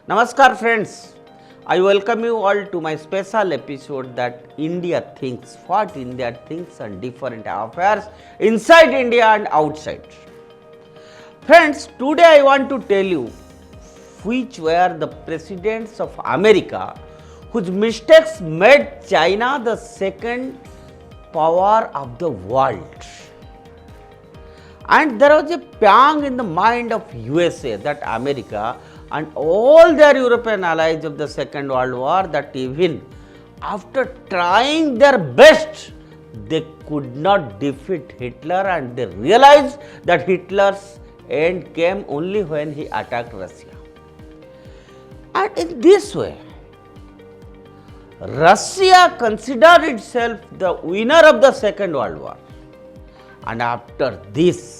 Namaskar friends, I welcome you all to my special episode that India thinks, what India thinks on different affairs inside India and outside. Friends, today I want to tell you which were the presidents of America whose mistakes made China the second power of the world. And there was a pang in the mind of USA that America and all their European allies of the Second World War that even after trying their best, they could not defeat Hitler, and they realized that Hitler's end came only when he attacked Russia. And in this way, Russia considered itself the winner of the Second World War. And after this,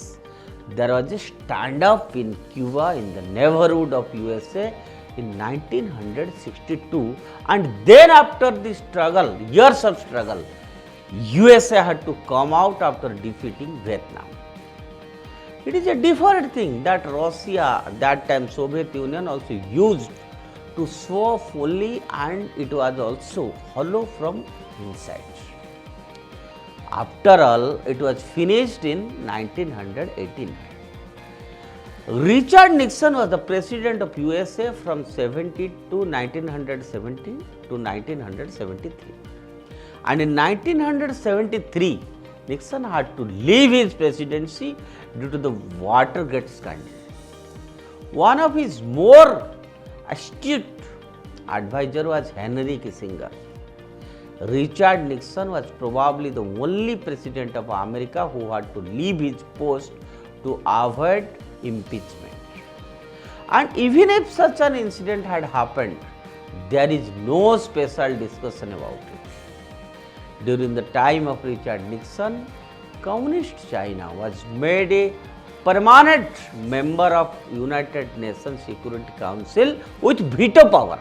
there was a standoff in Cuba in the neighborhood of USA in 1962, and then after the struggle, years of struggle, USA had to come out after defeating Vietnam. It is a different thing that Russia, that time Soviet Union, also used to show fully, and it was also hollow from inside. After all, it was finished in 1989. Richard Nixon was the president of USA from 1970 to 1973. And in 1973, Nixon had to leave his presidency due to the Watergate scandal. One of his more astute advisor was Henry Kissinger. Richard Nixon was probably the only president of America who had to leave his post to avoid impeachment. And even if such an incident had happened, there is no special discussion about it. During the time of Richard Nixon, Communist China was made a permanent member of United Nations Security Council with veto power.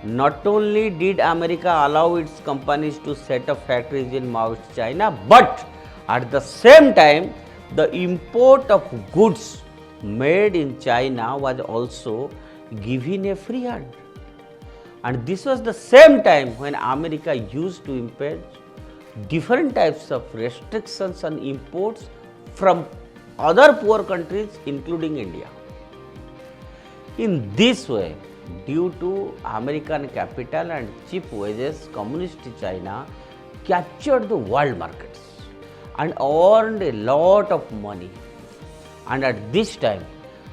Not only did America allow its companies to set up factories in Maoist China, but at the same time, the import of goods made in China was also given a free hand. And this was the same time when America used to impose different types of restrictions on imports from other poor countries, including India. In this way, due to American capital and cheap wages, Communist China captured the world markets and earned a lot of money. And at this time,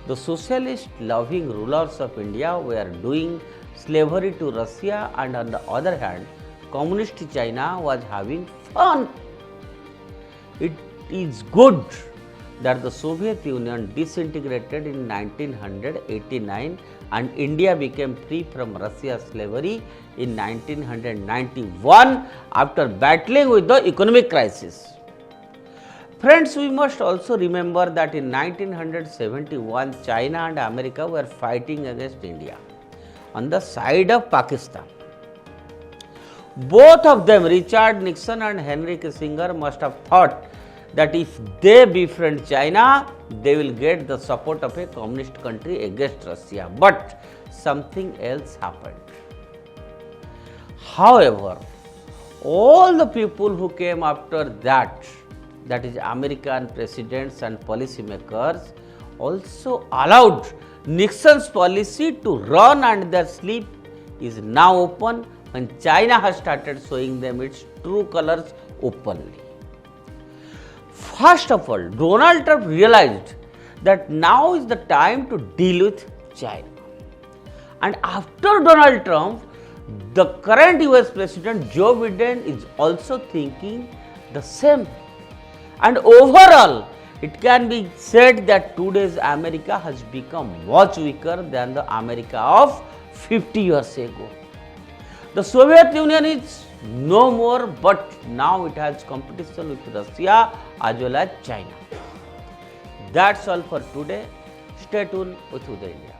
the socialist-loving rulers of India were doing slavery to Russia, and on the other hand, Communist China was having fun. It is good that the Soviet Union disintegrated in 1989 and India became free from Russia's slavery in 1991 after battling with the economic crisis. Friends, we must also remember that in 1971, China and America were fighting against India on the side of Pakistan. Both of them, Richard Nixon and Henry Kissinger, must have thought that if they befriend China, they will get the support of a communist country against Russia. But something else happened. However, all the people who came after that is American presidents and policymakers, also allowed Nixon's policy to run, and their sleep is now open when China has started showing them its true colors openly. First of all, Donald Trump realized that now is the time to deal with China. And after Donald Trump, the current US President Joe Biden is also thinking the same. And overall, it can be said that today's America has become much weaker than the America of 50 years ago. The Soviet Union is no more, but now it has competition with Russia as well as China. That's all for today. Stay tuned with Uday India.